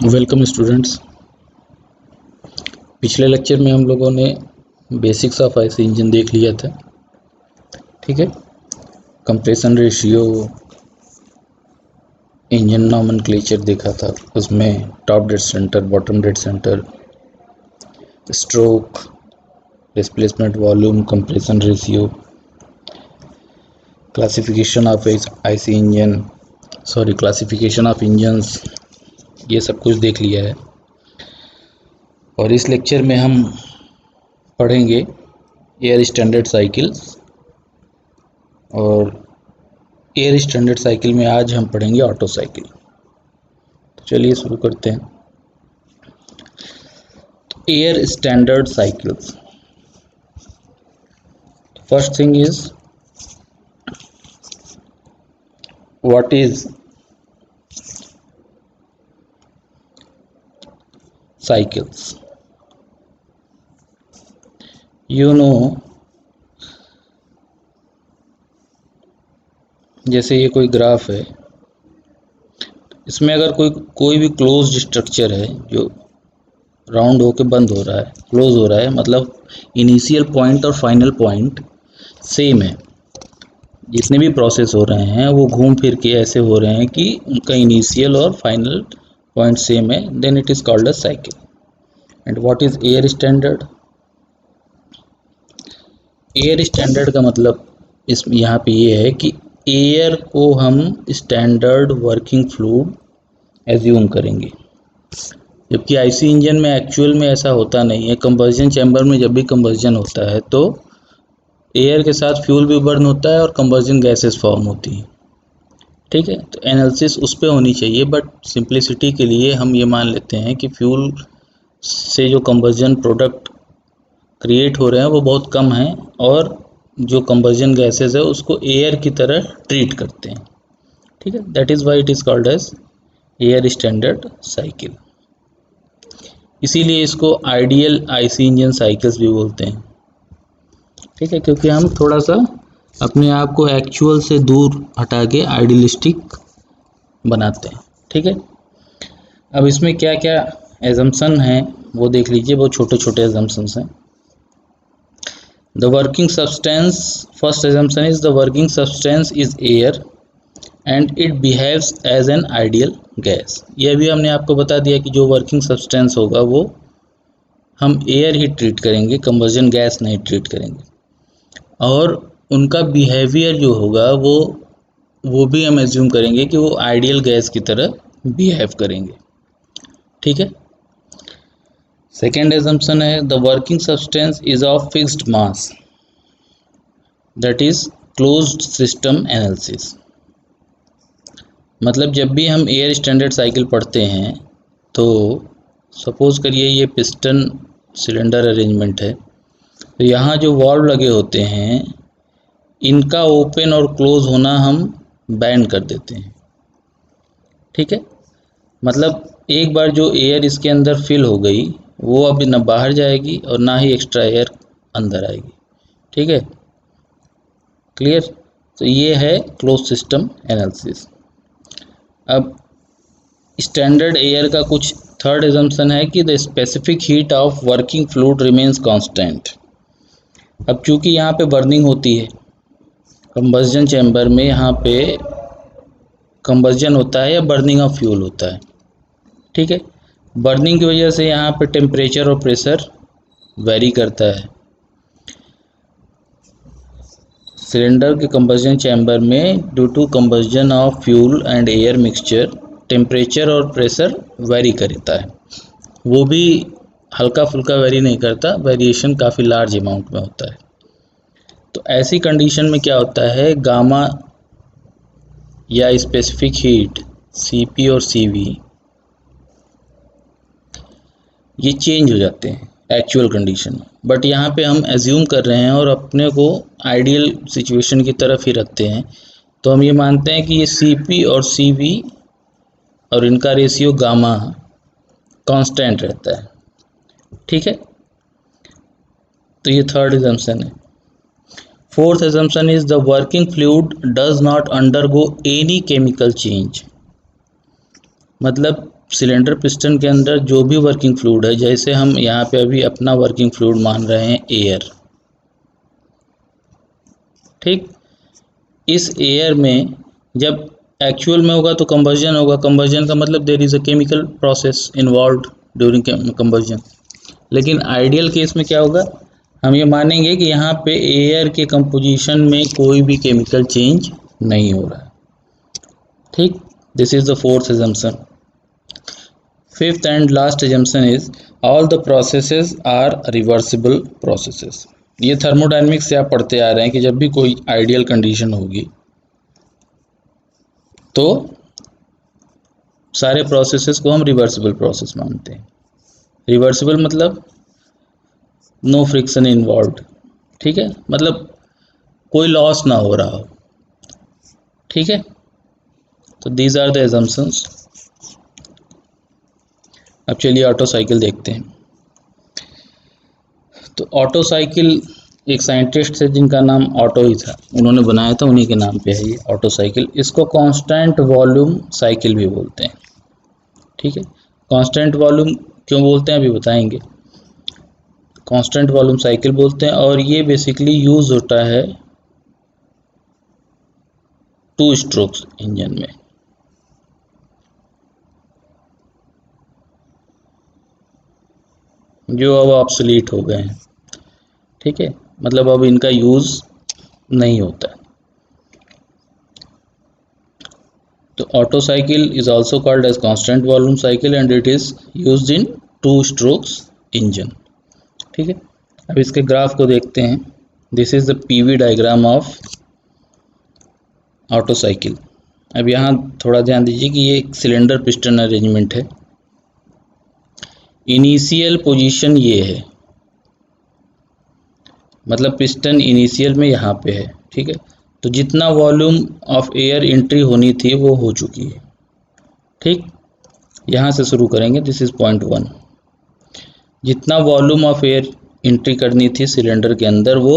Welcome students. पिछले lecture में हम लोगों ने बेसिक्स ऑफ आईसी इंजन देख लिया था। ठीक है, कंप्रेशन रेशियो, इंजन नॉमेनक्लेचर देखा था। उसमें top dead centre, bottom dead centre, stroke, displacement volume, compression ratio, classification of IC engine, classification of engines, ये सब कुछ देख लिया है। और इस लेक्चर में हम पढ़ेंगे एयर स्टैंडर्ड साइकिल्स, और एयर स्टैंडर्ड साइकिल में आज हम पढ़ेंगे ऑटो साइकिल। तो चलिए शुरू करते हैं। Air standard cycles, first thing is what is cycles. You know, जैसे ये कोई ग्राफ है, इसमें अगर कोई भी क्लोज्ड स्ट्रक्चर है जो राउंड होके बंद हो रहा है, क्लोज हो रहा है, मतलब इनिशियल पॉइंट और फाइनल पॉइंट सेम है। जितने भी प्रोसेस हो रहे हैं वो घूम फिर के ऐसे हो रहे हैं कि उनका इनिशियल और फाइनल पॉइंट सेम है, then it is called a cycle. And what is air standard? Air standard का मतलब इस यहाँ पे ये है कि एयर को हम स्टैंडर्ड वर्किंग फ्लूइड एज्यूम करेंगे, जबकि आईसी इंजन में एक्चुअल में ऐसा होता नहीं है। कंबशन चैम्बर में जब भी कंबशन होता है तो एयर के साथ फ्यूल भी बर्न होता है और कंबशन गैसेस फॉर्म होती हैं। ठीक है, तो एनालिसिस उस पर होनी चाहिए, बट सिंप्लिसिटी के लिए हम ये मान लेते हैं कि फ्यूल से जो कंबशन प्रोडक्ट क्रिएट हो रहे हैं वो बहुत कम हैं, और जो कंबशन गैसेस है उसको एयर की तरह ट्रीट करते हैं। ठीक है, that is why it is called as air standard cycle. इसीलिए इसको आइडियल आईसी इंजन साइकिल्स भी बोलते हैं। ठीक है, क्योंकि हम थोड़ा सा अपने आप को एक्चुअल से दूर हटा के आइडियलिस्टिक बनाते हैं। ठीक है, अब इसमें क्या क्या एजम्पशन हैं वो देख लीजिए। बहुत छोटे छोटे एजम्पशंस हैं। The working substance, first assumption is the working substance is air and it behaves as an ideal gas। यह भी हमने आपको बता दिया कि जो वर्किंग सब्सटेंस होगा वो हम एयर ही ट्रीट करेंगे, कंबशन गैस नहीं ट्रीट करेंगे। और उनका बिहेवियर जो होगा वो भी हम एज्यूम करेंगे कि वो आइडियल गैस की तरह बिहेव करेंगे। ठीक है, सेकेंड एजम्पशन है the working substance is of fixed mass, that is closed system analysis. मतलब जब भी हम एयर स्टैंडर्ड साइकिल पढ़ते हैं तो सपोज करिए ये पिस्टन सिलेंडर अरेंजमेंट है, तो यहाँ जो वाल्व लगे होते हैं इनका ओपन और क्लोज होना हम बैन कर देते हैं। ठीक है, मतलब एक बार जो एयर इसके अंदर फिल हो गई वो अब न बाहर जाएगी और ना ही एक्स्ट्रा एयर अंदर आएगी। ठीक है, क्लियर? तो ये है क्लोज सिस्टम एनालिसिस। अब स्टैंडर्ड एयर का कुछ थर्ड एजम्पशन है कि the specific heat of working fluid remains constant. अब चूंकि यहाँ पे बर्निंग होती है कंबशन चैम्बर में, यहाँ पे कंबशन होता है या बर्निंग ऑफ फ्यूल होता है। ठीक है, बर्निंग की वजह से यहाँ पे टेम्परेचर और प्रेशर वेरी करता है। सिलेंडर के कंबशन चैम्बर में due to combustion of fuel and air mixture temperature और प्रेशर वेरी करता है। वो भी हल्का फुल्का वेरी नहीं करता, वेरिएशन काफ़ी लार्ज अमाउंट में होता है। तो ऐसी कंडीशन में क्या होता है, गामा या स्पेसिफिक हीट सीपी और सीवी ये चेंज हो जाते हैं एक्चुअल कंडीशन में। बट यहाँ पे हम एज्यूम कर रहे हैं और अपने को आइडियल सिचुएशन की तरफ ही रखते हैं, तो हम ये मानते हैं कि ये सीपी और सीवी और इनका रेशियो गामा कांस्टेंट रहता है। ठीक है, तो ये थर्ड एजम्पशन है। Fourth assumption is the working fluid does not undergo any chemical change। मतलब सिलेंडर पिस्टन के अंदर जो भी वर्किंग फ्लूइड है, जैसे हम यहाँ पे अभी अपना वर्किंग फ्लूइड मान रहे हैं एयर, ठीक। इस एयर में जब एक्चुअल में होगा तो कंबर्जन होगा। कंबर्जन का मतलब there is a chemical process involved during combustion. लेकिन आइडियल केस में क्या होगा, हम ये मानेंगे कि यहाँ पे एयर के कंपोजिशन में कोई भी केमिकल चेंज नहीं हो रहा है, ठीक। This is the fourth assumption. Fifth and last assumption is all the processes are reversible processes. ये थर्मोडायनेमिक्स से आप पढ़ते आ रहे हैं कि जब भी कोई आइडियल कंडीशन होगी तो सारे प्रोसेसेस को हम रिवर्सिबल प्रोसेस मानते हैं। रिवर्सिबल मतलब नो फ्रिक्शन इन्वॉल्व्ड, ठीक है, मतलब कोई लॉस ना हो रहा हो, ठीक है। तो दीज आर द एजम्पशंस। अब चलिए ऑटो साइकिल देखते हैं। तो ऑटो साइकिल एक साइंटिस्ट थे जिनका नाम ऑटो ही था, उन्होंने बनाया था, उन्हीं के नाम पे है ये ऑटो साइकिल। इसको कांस्टेंट वॉल्यूम साइकिल भी बोलते हैं, ठीक है। कांस्टेंट वॉल्यूम क्यों बोलते हैं अभी बताएंगे। कांस्टेंट वॉल्यूम साइकिल बोलते हैं और ये बेसिकली यूज होता है 2 स्ट्रोक्स इंजन में। जो अब ऑब्सोलीट हो गए हैं, ठीक है, मतलब अब इनका यूज नहीं होता। तो Otto cycle is also called as constant volume cycle and it is used in 2 strokes engine, ठीक है। अब इसके ग्राफ को देखते हैं। This is the PV diagram of Otto cycle. अब यहाँ थोड़ा ध्यान दीजिए कि ये एक सिलेंडर पिस्टन अरेंजमेंट है। इनिशियल पोजीशन ये है, मतलब पिस्टन इनिशियल में यहाँ पे है, ठीक है। तो जितना वॉल्यूम ऑफ एयर एंट्री होनी थी वो हो चुकी है, ठीक। यहाँ से शुरू करेंगे, दिस इज पॉइंट 1। जितना वॉल्यूम ऑफ एयर एंट्री करनी थी सिलेंडर के अंदर वो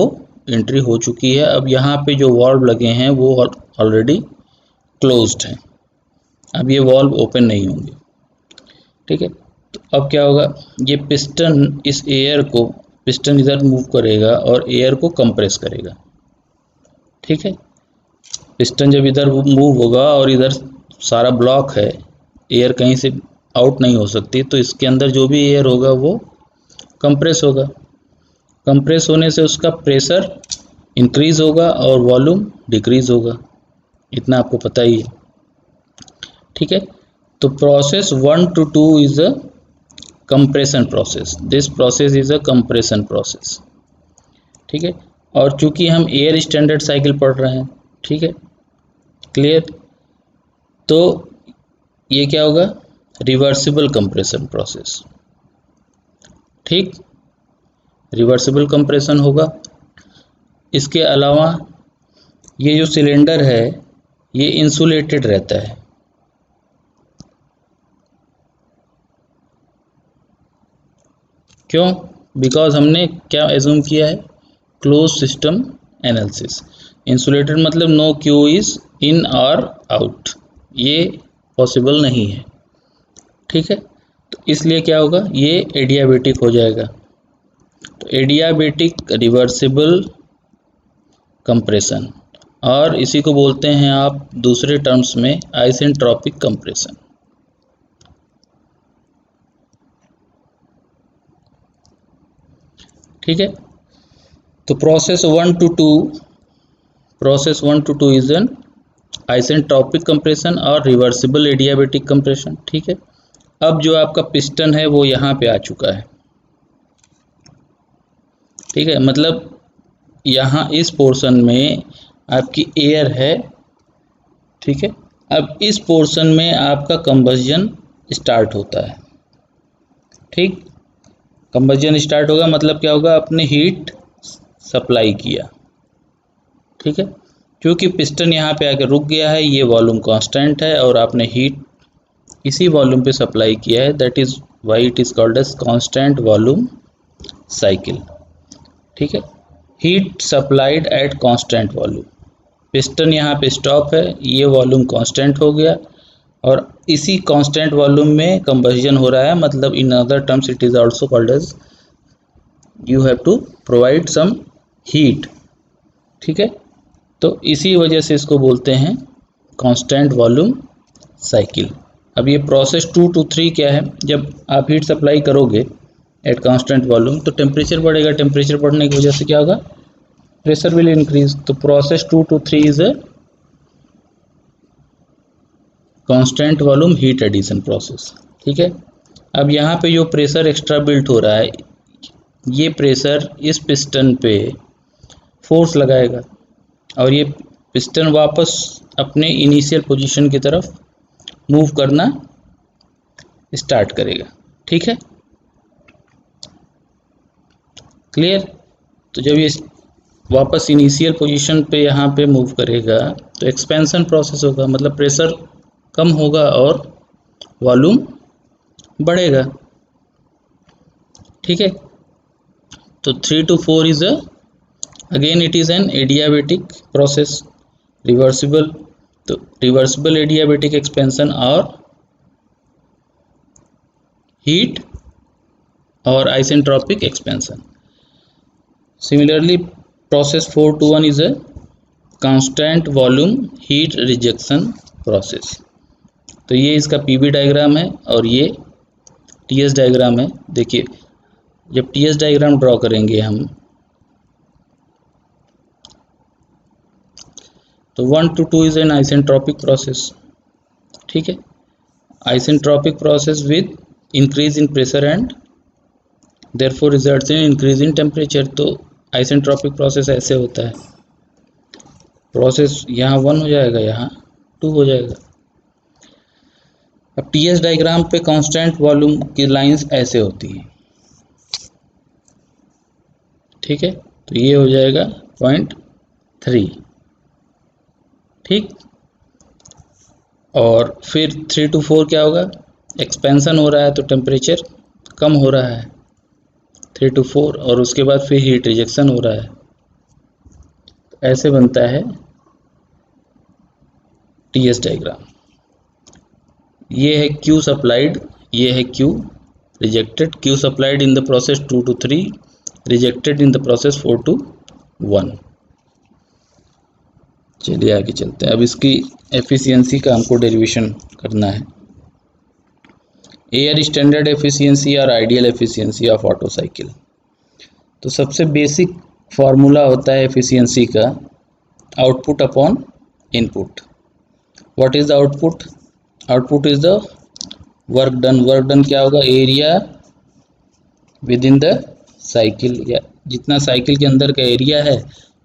एंट्री हो चुकी है। अब यहाँ पे जो वॉल्व लगे हैं वो ऑलरेडी क्लोज्ड हैं, अब ये वॉल्व ओपन नहीं होंगे, ठीक है। तो अब क्या होगा, ये पिस्टन इस एयर को, पिस्टन इधर मूव करेगा और एयर को कंप्रेस करेगा, ठीक है। पिस्टन जब इधर मूव होगा और इधर सारा ब्लॉक है, एयर कहीं से आउट नहीं हो सकती, तो इसके अंदर जो भी एयर होगा वो कंप्रेस होगा। कंप्रेस होने से उसका प्रेशर इंक्रीज होगा और वॉल्यूम डिक्रीज होगा, इतना आपको पता ही है, ठीक है। तो process 1 to 2 is a compression process. This process is a compression process, ठीक है। और चूंकि हम एयर स्टैंडर्ड साइकिल पढ़ रहे हैं, ठीक है, क्लियर। तो ये क्या होगा, रिवर्सिबल कंप्रेशन प्रोसेस, ठीक, रिवर्सिबल कंप्रेशन होगा। इसके अलावा ये जो सिलेंडर है ये इंसुलेटेड रहता है, क्यों, बिकॉज हमने क्या एज्यूम किया है, क्लोज सिस्टम एनालिसिस। इंसुलेटेड मतलब नो क्यू इज इन और आउट, ये पॉसिबल नहीं है, ठीक है। तो इसलिए क्या होगा, ये एडियाबेटिक हो जाएगा। तो एडियाबेटिक रिवर्सिबल कंप्रेशन, और इसी को बोलते हैं आप दूसरे टर्म्स में आइसेंट्रोपिक कंप्रेशन, ठीक है। तो process 1 to 2 is an isentropic compression और रिवर्सिबल एडियाबेटिक कंप्रेशन, ठीक है। अब जो आपका पिस्टन है वो यहाँ पे आ चुका है, ठीक है, मतलब यहाँ इस पोर्शन में आपकी एयर है, ठीक है। अब इस पोर्शन में आपका कंबस्जन स्टार्ट होता है, ठीक। कंबस्जन स्टार्ट होगा मतलब क्या होगा, आपने हीट सप्लाई किया, ठीक है। क्योंकि पिस्टन यहाँ पे आकर रुक गया है, ये वॉल्यूम कांस्टेंट है और आपने हीट इसी वॉल्यूम पे सप्लाई किया है, that is why it is called as constant volume cycle, ठीक है। Heat supplied at constant volume, piston यहाँ पे स्टॉप है, ये वॉल्यूम कांस्टेंट हो गया और इसी कांस्टेंट वॉल्यूम में कंबशन हो रहा है, मतलब in other terms it is also called as you have to provide some heat. ठीक है, तो इसी वजह से इसको बोलते हैं कांस्टेंट वॉल्यूम साइकिल। अब ये प्रोसेस 2 to 3 क्या है, जब आप हीट सप्लाई करोगे एट कांस्टेंट वॉल्यूम तो टेम्परेचर बढ़ेगा, टेम्परेचर बढ़ने की वजह से क्या होगा, प्रेशर विल इंक्रीज। तो process 2 to 3 is a constant volume heat addition process. ठीक है, अब यहाँ पे जो प्रेशर एक्स्ट्रा बिल्ट हो रहा है, ये प्रेशर इस पिस्टन पे फोर्स लगाएगा और ये पिस्टन वापस अपने इनिशियल पोजीशन की तरफ मूव करना स्टार्ट करेगा। ठीक है, क्लियर। तो जब ये वापस इनिशियल पोजीशन पे यहाँ पे मूव करेगा तो एक्सपेंशन प्रोसेस होगा, मतलब प्रेशर कम होगा और वॉल्यूम बढ़ेगा। ठीक है, तो 3 to 4 is again it is an adiabatic process, reversible. तो रिवर्सिबल एडियाबेटिक एक्सपेंशन और हीट और isentropic expansion. Similarly process 4 to 1 is a constant volume heat rejection process. तो ये इसका पीवी डायग्राम है और ये टीएस डायग्राम है। देखिए, जब टीएस डायग्राम ड्रॉ करेंगे हम तो 1 to 2 is an isentropic process. ठीक है, isentropic process with increase in pressure and therefore results in increase in temperature. तो आइसेंट्रोपिक प्रोसेस ऐसे होता है, प्रोसेस यहाँ 1 हो जाएगा, यहाँ 2 हो जाएगा। अब टीएस डायग्राम पे कांस्टेंट वॉल्यूम की लाइंस ऐसे होती हैं। ठीक है, तो ये हो जाएगा 0.3। ठीक, और फिर 3 to 4 क्या होगा, एक्सपेंशन हो रहा है तो टेम्परेचर कम हो रहा है 3 to 4, और उसके बाद फिर हीट रिजेक्शन हो रहा है। तो ऐसे बनता है टीएस डायग्राम। ये है Q सप्लाइड, ये है Q rejected. Q supplied in the process 2 to 3, rejected in the process 4 to 1। चलिए आगे चलते हैं। अब इसकी एफिशिएंसी का हमको डेरिवेशन करना है। एयर स्टैंडर्ड एफिशिएंसी और ideal efficiency of Otto cycle. तो सबसे बेसिक फार्मूला होता है एफिशिएंसी का, output upon input. What is the output? Output is the work done. Work done क्या होगा, area with in the cycle, या जितना साइकिल के अंदर का एरिया है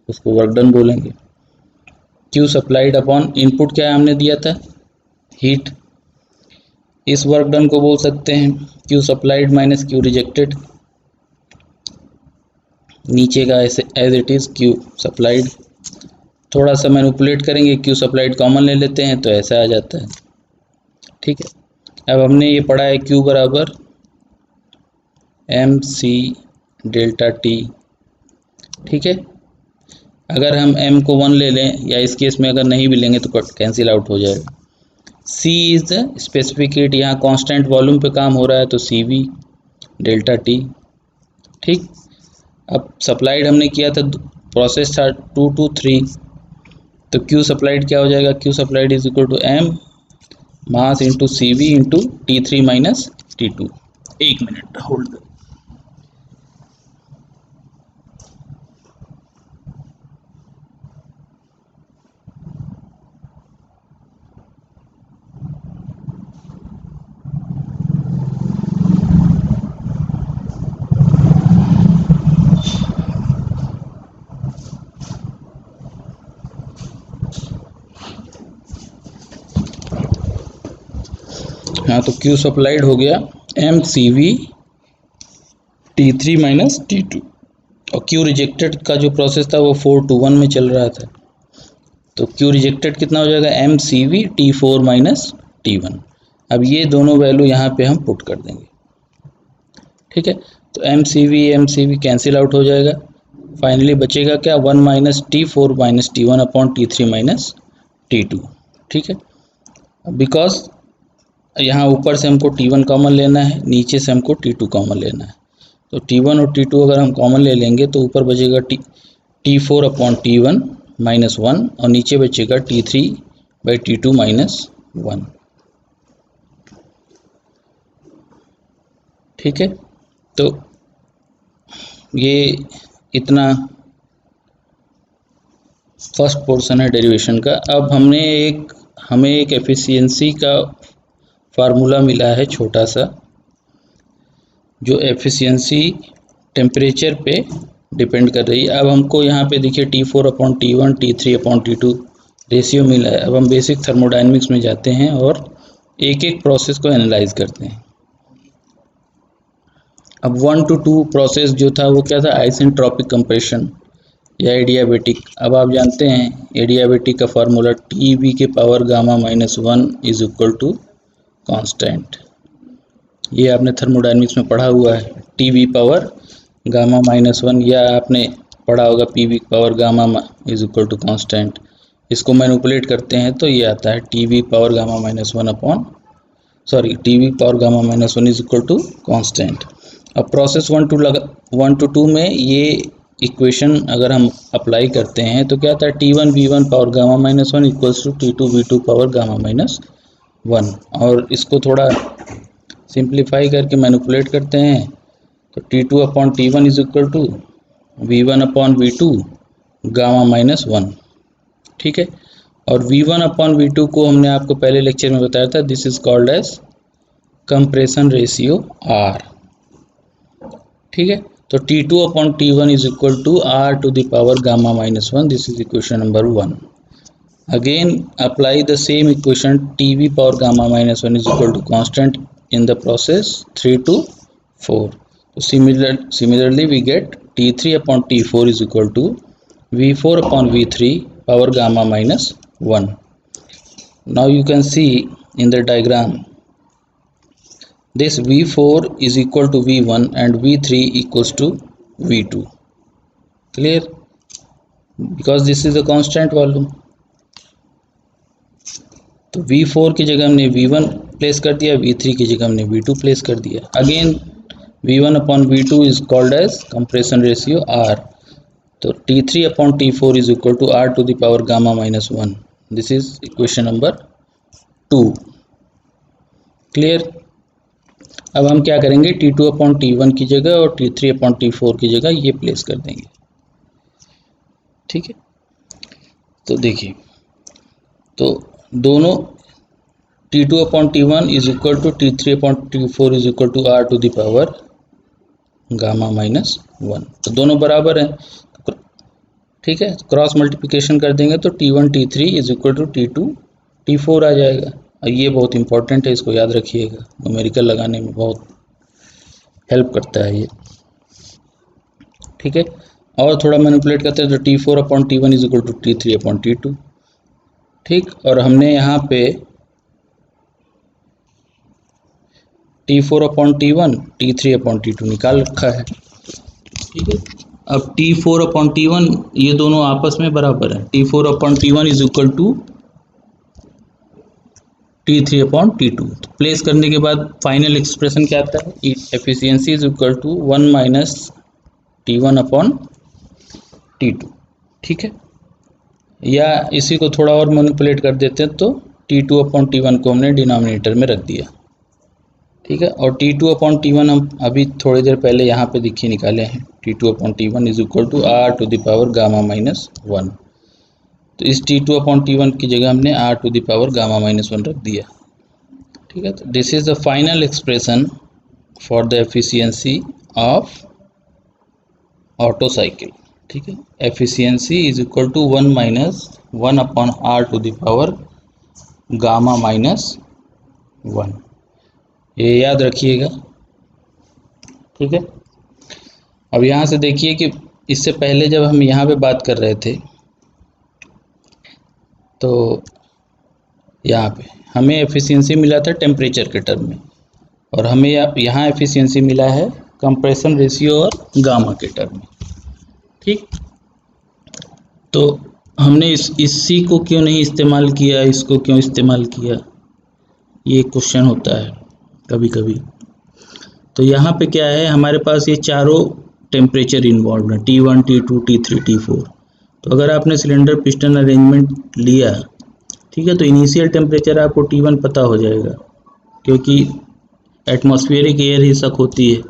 उसको वर्क डन बोलेंगे। क्यू सप्लाइड अपॉन इनपुट क्या हमने दिया था, हीट। इस वर्क डन को बोल सकते हैं Q supplied minus Q rejected. नीचे का ऐसे as it is Q supplied, थोड़ा सा मैनिपुलेट करेंगे, क्यू सप्लाइड कॉमन ले लेते हैं तो ऐसा आ जाता है। ठीक है, अब हमने ये पढ़ा है क्यू बराबर एम सी डेल्टा टी। ठीक है, अगर हम m को 1 ले लें, या इस केस में अगर नहीं भी लेंगे तो कैंसिल आउट हो जाएगा। c is the specific heat, यहाँ कांस्टेंट वॉल्यूम पे काम हो रहा है तो सी वी डेल्टा टी। ठीक, अब सप्लाइड हमने किया था, प्रोसेस था 2 to 3, तो क्यू सप्लाइड क्या हो जाएगा, Q supplied is equal to M mass into C V into T3 minus T2। 1 minute hold. हाँ, तो Q सप्लाइड हो गया M C we T3 minus T2, और Q रिजेक्टेड का जो प्रोसेस था वो 4 to 1 में चल रहा था, तो Q रिजेक्टेड कितना हो जाएगा, M C we T4 minus T1। अब ये दोनों वैल्यू यहाँ पे हम पुट कर देंगे। ठीक है, तो M C V cancel out हो जाएगा, फाइनली बचेगा क्या, 1 minus T4 minus T1 upon T3 minus T2। ठीक है, बिकॉज यहाँ ऊपर से हमको T1 कॉमन लेना है, नीचे से हमको T2 कॉमन लेना है। तो T1 और T2 अगर हम कॉमन ले लेंगे तो ऊपर बचेगा T4 अपॉन T1 माइनस 1 और नीचे बचेगा T3 बाई T2 माइनस 1। ठीक है, तो ये इतना फर्स्ट पोर्शन है डेरिवेशन का। अब हमें एक एफिशिएंसी का फार्मूला मिला है छोटा सा, जो एफिशिएंसी टेम्परेचर पे डिपेंड कर रही है। अब हमको यहाँ पे देखिए T4 upon T1 T3 upon T2 ratio मिला है। अब हम बेसिक थर्मोडायनेमिक्स में जाते हैं और एक एक प्रोसेस को एनालाइज करते हैं। अब 1 to 2 प्रोसेस जो था वो क्या था, आइसेंट्रोपिक कंप्रेशन या एडियाबेटिक। अब आप जानते हैं एडियाबेटिक का फार्मूला TB के power gamma minus 1 is equal to constant. ये आपने थर्मोडायनेमिक्स में पढ़ा हुआ है, TB पावर गामा माइनस 1, या आपने पढ़ा होगा PB power gamma is equal to constant. इसको मैनिपुलेट करते हैं तो ये आता है TB power gamma minus 1 upon TB power gamma minus 1 is equal to constant. अब प्रोसेस 1 to 2 में ये इक्वेशन अगर हम अप्लाई करते हैं तो क्या आता है, T1 V1 power gamma minus 1 equals to T2 V2 power gamma minus 1। और इसको थोड़ा सिंप्लीफाई करके मैनिपुलेट करते हैं तो T2 upon T1 is equal to V1 upon V2 gamma minus 1। ठीक है, और V1 अपॉन V2 को हमने आपको पहले लेक्चर में बताया था, this is called as compression ratio R। ठीक है, तो T2 upon T1 is equal to R to the power gamma minus 1, this is equation number 1। Again apply the same equation, TB power gamma minus 1 is equal to constant in the process 3 to 4. So similarly we get T3 upon T4 is equal to V4 upon V3 power gamma minus 1. Now you can see in the diagram this V4 is equal to V1 and V3 equals to V2. Clear? Because this is a constant volume. तो V4 की जगह हमने V1 place कर दिया, V3 की जगह हमने V2 place कर दिया। Again V1 upon V2 is called as compression ratio R। तो T3 upon T4 is equal to R to the power gamma minus 1, this is equation number 2। Clear? अब हम क्या करेंगे, T2 अपॉन T1 की जगह और T3 अपॉन T4 की जगह ये प्लेस कर देंगे। ठीक है, तो देखिए, तो दोनों T2 upon T1 is equal to T3 upon T4 is equal to R to the power gamma minus 1, तो दोनों बराबर हैं। ठीक है, क्रॉस मल्टीप्लिकेशन कर देंगे तो T1 T3 is equal to T2 T4 आ जाएगा। और ये बहुत इंपॉर्टेंट है, इसको याद रखिएगा, न्यूमेरिकल लगाने में बहुत हेल्प करता है ये। ठीक है, और थोड़ा मैनिपुलेट करते हैं तो T4 upon T1 is equal to T3 upon T2। ठीक, और हमने यहाँ पे T4 upon T1 T3 upon T2 निकाल रखा है। ठीक है, अब T4 अपॉन T1 ये दोनों आपस में बराबर है। T4 upon T1 is equal to T3 upon T2। तो प्लेस करने के बाद फाइनल एक्सप्रेशन क्या आता है, efficiency is equal to 1 minus T1 upon T2। ठीक है, या इसी को थोड़ा और मैनिपुलेट कर देते हैं तो T2 अपॉन T1 को हमने डिनोमिनेटर में रख दिया। ठीक है, और T2 अपॉन T1 हम अभी थोड़ी देर पहले यहाँ पे देखिए निकाले हैं, T2 upon T1 is equal to R to the power gamma minus 1। तो इस T2 अपॉन T1 की जगह हमने R to the power gamma minus 1 रख दिया। ठीक है, तो this is the final expression for the efficiency of Otto cycle. ठीक है, efficiency is equal to 1 minus 1 upon R to the power gamma minus 1, ये याद रखिएगा। ठीक है, अब यहाँ से देखिए कि इससे पहले जब हम यहाँ पे बात कर रहे थे तो यहाँ पे हमें एफिशिएंसी मिला था टेम्परेचर के टर्म में, और हमें यहाँ एफिशिएंसी मिला है कंप्रेशन रेशियो और गामा के टर्म में। ठीक, तो हमने इसी को क्यों नहीं इस्तेमाल किया, इसको क्यों इस्तेमाल किया, ये क्वेश्चन होता है कभी कभी। तो यहाँ पे क्या है, हमारे पास ये चारों टेम्परेचर इन्वॉल्व है, T1 T2 T3 T4। तो अगर आपने सिलेंडर पिस्टन अरेंजमेंट लिया, ठीक है, तो इनिशियल टेम्परेचर आपको T1 पता हो जाएगा, क्योंकि एटमॉस्फेरिक एयर ही सक होती है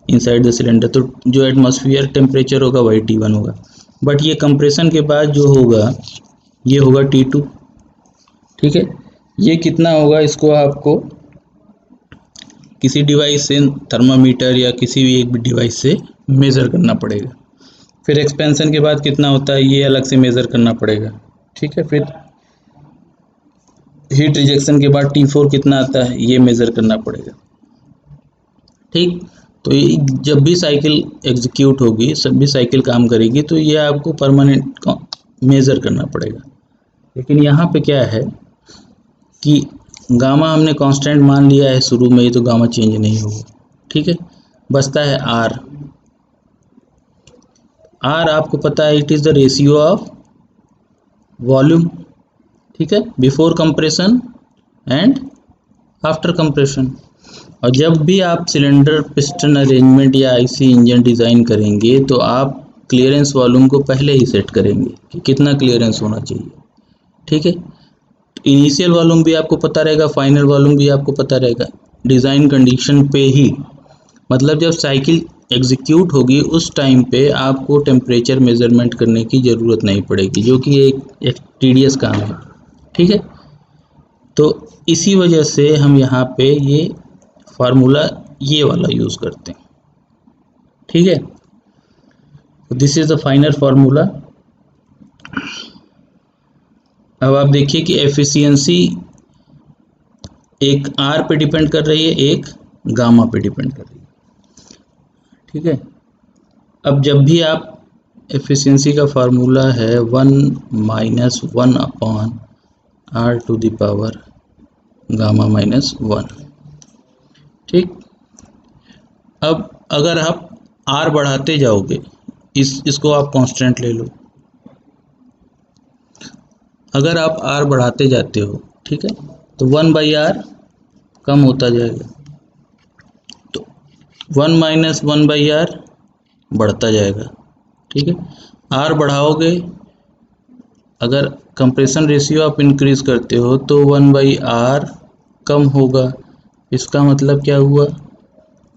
इनसाइड द सिलेंडर, तो जो एटमॉस्फेयर टेम्परेचर होगा वही T1 होगा। बट ये कंप्रेशन के बाद जो होगा ये होगा T2, ठीक है। ये कितना होगा, इसको आपको किसी डिवाइस से, थर्मामीटर या किसी भी एक डिवाइस से मेज़र करना पड़ेगा। फिर एक्सपेंशन के बाद कितना होता है ये अलग से मेज़र करना पड़ेगा, ठीक है। फिर हीट रिजेक्शन के बाद T4 कितना आता है ये मेज़र करना पड़ेगा, ठीक। तो ये जब भी साइकिल एग्जीक्यूट होगी, सभी साइकिल काम करेगी, तो ये आपको परमानेंट मेज़र करना पड़ेगा। लेकिन यहाँ पे क्या है कि गामा हमने कांस्टेंट मान लिया है शुरू में ही, तो गामा चेंज नहीं होगा, ठीक है। बचता है आर। आर आपको पता है it is the ratio of volume, ठीक है, before compression and after compression. और जब भी आप सिलेंडर पिस्टन अरेंजमेंट या आईसी इंजन डिज़ाइन करेंगे तो आप क्लियरेंस वॉल्यूम को पहले ही सेट करेंगे कि कितना क्लियरेंस होना चाहिए, ठीक है। इनिशियल वॉल्यूम भी आपको पता रहेगा, फाइनल वॉल्यूम भी आपको पता रहेगा डिज़ाइन कंडीशन पे ही। मतलब जब साइकिल एग्जीक्यूट होगी उस टाइम पे आपको टेम्परेचर मेज़रमेंट करने की ज़रूरत नहीं पड़ेगी, जो कि एक टीडियस काम है, ठीक है। तो इसी वजह से हम यहाँ पे ये फार्मूला ये वाला यूज़ करते हैं, ठीक है। This is the final formula. अब आप देखिए कि एफिशिएंसी एक आर पे डिपेंड कर रही है, एक गामा पे डिपेंड कर रही है, ठीक है। अब जब भी आप एफिशिएंसी का फार्मूला है 1 - 1 upon r to the power gamma -1, ठीक। अब अगर आप आर बढ़ाते जाओगे, इसको आप कांस्टेंट ले लो, अगर आप आर बढ़ाते जाते हो, ठीक है, तो 1/r कम होता जाएगा, तो 1 - 1/r बढ़ता जाएगा, ठीक है। आर बढ़ाओगे, अगर कंप्रेशन रेशियो आप इंक्रीज करते हो तो 1/r कम होगा। इसका मतलब क्या हुआ,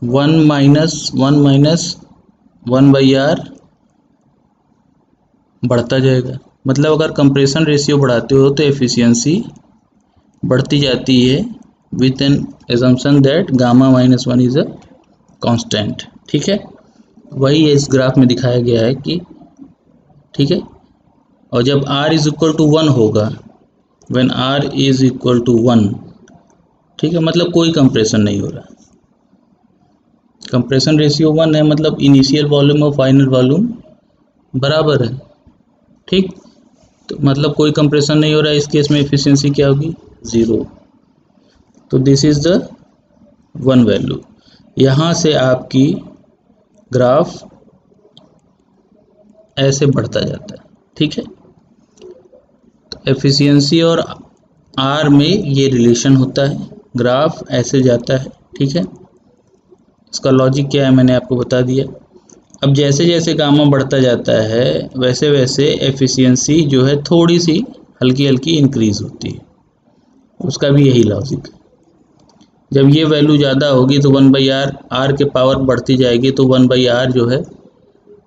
1 - 1/r बढ़ता जाएगा। मतलब अगर कंप्रेशन रेशियो बढ़ाते हो तो एफिशिएंसी बढ़ती जाती है with an assumption that gamma -1 is a constant, ठीक है। वही इस ग्राफ में दिखाया गया है कि, ठीक है। और जब r इज इक्वल टू 1 होगा, when r is equal to 1, ठीक है, मतलब कोई कंप्रेशन नहीं हो रहा, कंप्रेशन रेशियो 1 है, मतलब इनिशियल वॉल्यूम और फाइनल वॉल्यूम बराबर है, ठीक। तो मतलब कोई कंप्रेशन नहीं हो रहा है, इस केस में एफिशिएंसी क्या होगी, 0। तो दिस इज द 1 वैल्यू। यहाँ से आपकी ग्राफ ऐसे बढ़ता जाता है, ठीक है। तो एफिशिएंसी और आर में ये रिलेशन होता है, ग्राफ ऐसे जाता है, ठीक है। इसका लॉजिक क्या है मैंने आपको बता दिया। अब जैसे जैसे गामा बढ़ता जाता है वैसे वैसे एफिशिएंसी जो है थोड़ी सी हल्की हल्की इंक्रीज होती है, उसका भी यही लॉजिक है। जब ये वैल्यू ज़्यादा होगी तो 1/r, आर के पावर बढ़ती जाएगी तो 1/r जो है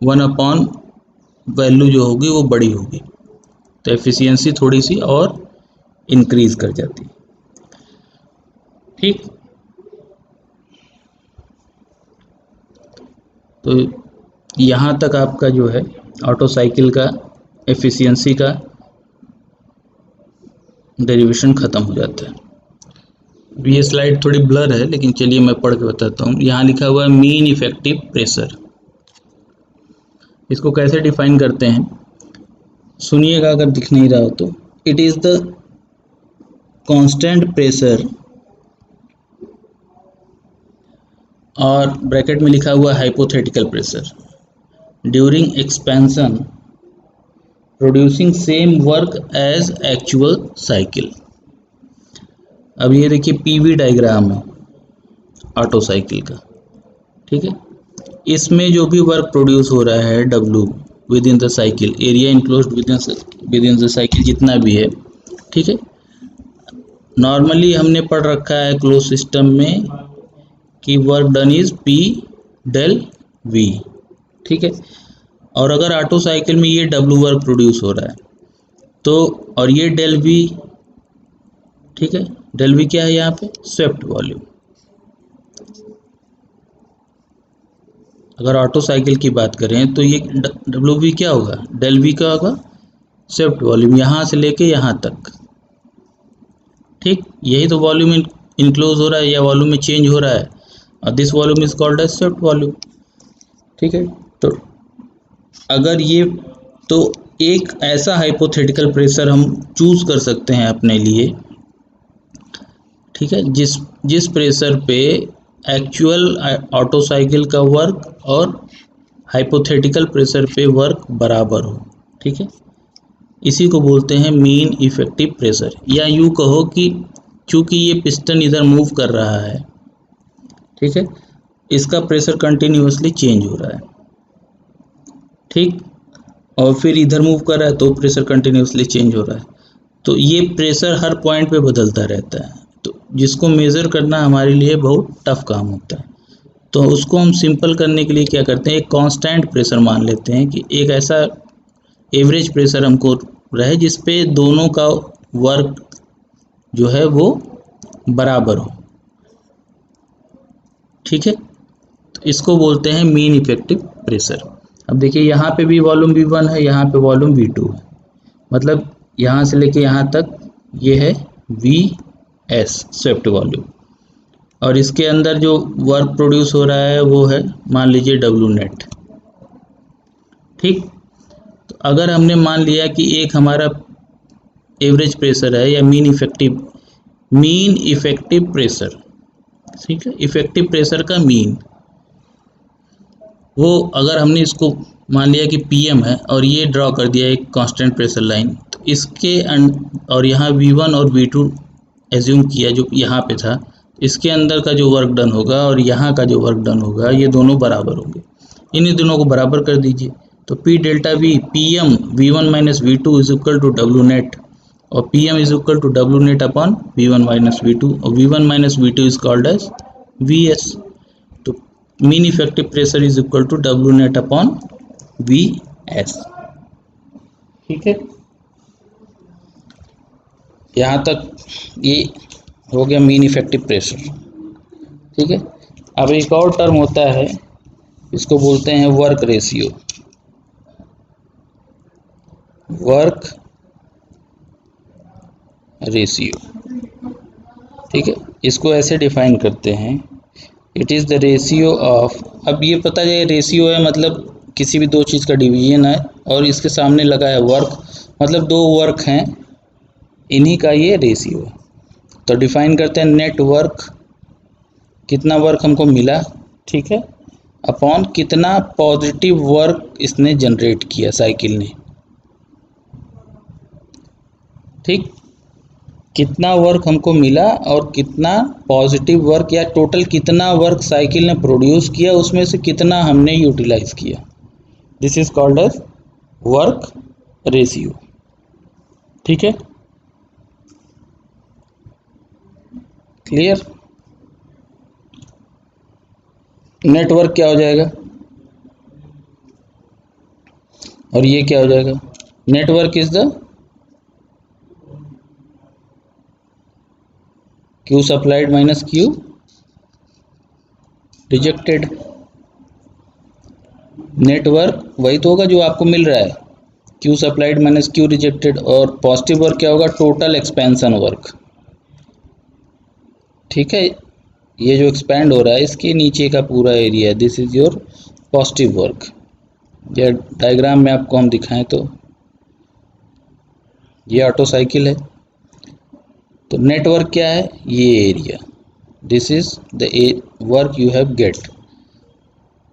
1 अपॉन वैल्यू जो होगी वो बड़ी होगी, तो एफिशिएंसी थोड़ी सी और इंक्रीज कर जाती है, ठीक। तो यहाँ तक आपका जो है ऑटो साइकिल का एफिशिएंसी का डेरिवेशन ख़त्म हो जाता है। ये स्लाइड थोड़ी ब्लर है, लेकिन चलिए मैं पढ़ के बताता हूँ। यहाँ लिखा हुआ है मीन इफेक्टिव प्रेशर, इसको कैसे डिफाइन करते हैं सुनिएगा अगर दिख नहीं रहा हो तो। It is the constant pressure, और ब्रैकेट में लिखा हुआ hypothetical pressure, during expansion producing same work as actual cycle. अब ये देखिए पीवी डायग्राम है ऑटो साइकिल का, ठीक है। इसमें जो भी वर्क प्रोड्यूस हो रहा है W with in the cycle, area enclosed with in the cycle जितना भी है, ठीक है। नॉर्मली हमने पढ़ रखा है क्लोज सिस्टम में कि work done is P del V, ठीक है। और अगर ऑटो साइकिल में ये W वर्क प्रोड्यूस हो रहा है तो, और ये डेल V, ठीक है। डेल V क्या है यहाँ पे? Swept volume. अगर ऑटो साइकिल की बात करें तो ये डब्ल्यू वी क्या होगा? डेल वी का होगा स्वेप्ट वॉल्यूम, यहाँ से लेके यहाँ तक, ठीक। यही तो वॉल्यूम इनक्लोज हो रहा है या वॉल्यूम में चेंज हो रहा है, और this volume is called as swept volume, ठीक है। तो अगर ये, तो एक ऐसा हाइपोथेटिकल प्रेशर हम चूज कर सकते हैं अपने लिए, ठीक है, जिस प्रेशर पे एक्चुअल ऑटो साइकिल का वर्क और हाइपोथेटिकल प्रेशर पे वर्क बराबर हो, ठीक है। इसी को बोलते हैं मीन इफेक्टिव प्रेशर, या यूँ कहो कि चूंकि ये पिस्टन इधर मूव कर रहा है, ठीक है, इसका प्रेशर कंटिन्यूअसली चेंज हो रहा है, ठीक, और फिर इधर मूव कर रहा है तो प्रेशर कंटिन्यूअसली चेंज हो रहा है, तो ये प्रेशर हर पॉइंट पे बदलता रहता है, तो जिसको मेज़र करना हमारे लिए बहुत टफ काम होता है। तो उसको हम सिंपल करने के लिए क्या करते हैं, एक कांस्टेंट प्रेशर मान लेते हैं कि एक ऐसा एवरेज प्रेशर हमको रहे जिस पे दोनों का वर्क जो है वो बराबर हो, ठीक है। तो इसको बोलते हैं मीन इफेक्टिव प्रेशर। अब देखिए यहाँ पे भी वॉल्यूम V1 है, यहाँ पे वॉल्यूम V2 है, मतलब यहाँ से लेके यहाँ तक ये है VS स्वेप्ट वॉल्यूम, और इसके अंदर जो वर्क प्रोड्यूस हो रहा है वो है मान लीजिए W नेट, ठीक। तो अगर हमने मान लिया कि एक हमारा एवरेज प्रेशर है या मीन इफेक्टिव प्रेशर, ठीक है, इफेक्टिव प्रेशर का मीन, वो अगर हमने इसको मान लिया कि PM है और ये ड्रॉ कर दिया एक कांस्टेंट प्रेशर लाइन, तो इसके और यहाँ V1 और V2 एज्यूम किया जो यहाँ पे था, इसके अंदर का जो वर्क डन होगा और यहाँ का जो वर्क डन होगा ये दोनों बराबर होंगे, इन्हीं दोनों को बराबर कर दीजिए। तो P delta V PM V1 minus V2 is equal to W net, और PM is equal to W net upon V1 minus V2, और V1 minus V2 is called as VS। तो mean effective pressure is equal to W net upon VS, ठीक है। यहाँ तक ये हो गया मीन इफेक्टिव प्रेशर, ठीक है। अब एक और टर्म होता है, इसको बोलते हैं वर्क रेशियो। वर्क रेशियो, ठीक है, इसको ऐसे डिफाइन करते हैं, it is the ratio of, अब ये पता है रेशियो है मतलब किसी भी दो चीज़ का डिवीजन है और इसके सामने लगा है वर्क, मतलब दो वर्क हैं, इन्हीं का ये रेशियो है। तो डिफाइन करते हैं नेट वर्क, कितना वर्क हमको मिला, ठीक है, अपॉन कितना पॉजिटिव वर्क इसने जनरेट किया साइकिल ने, ठीक, कितना वर्क हमको मिला और कितना पॉजिटिव वर्क या टोटल कितना वर्क साइकिल ने प्रोड्यूस किया, उसमें से कितना हमने यूटिलाइज किया, this is called as work ratio, ठीक है, क्लियर। नेटवर्क क्या हो जाएगा और ये क्या हो जाएगा, network is the Q supplied minus Q rejected. Network वही तो होगा जो आपको मिल रहा है, Q supplied minus Q rejected, और पॉजिटिव वर्क क्या होगा, टोटल एक्सपेंशन वर्क, ठीक है। ये जो एक्सपैंड हो रहा है इसके नीचे का पूरा area, this is your positive work. या डायग्राम में आपको हम दिखाएं तो ये ऑटो साइकिल है, तो नेटवर्क क्या है, ये area, this is the work you have get,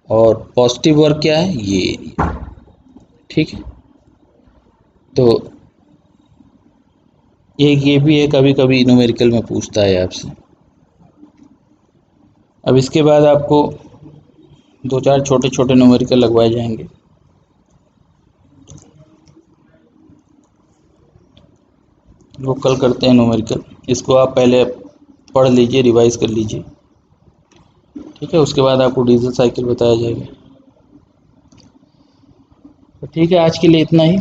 और पॉजिटिव वर्क क्या है, ये एरिया, ठीक है। तो एक ये भी है, कभी कभी न्यूमेरिकल में पूछता है आपसे। अब इसके बाद आपको दो चार छोटे छोटे न्यूमेरिकल लगवाए जाएंगे। वो कल करते हैं न्यूमेरिकल, इसको आप पहले पढ़ लीजिए, रिवाइज कर लीजिए, ठीक है। उसके बाद आपको डीजल साइकिल बताया जाएगा। तो ठीक है, आज के लिए इतना ही।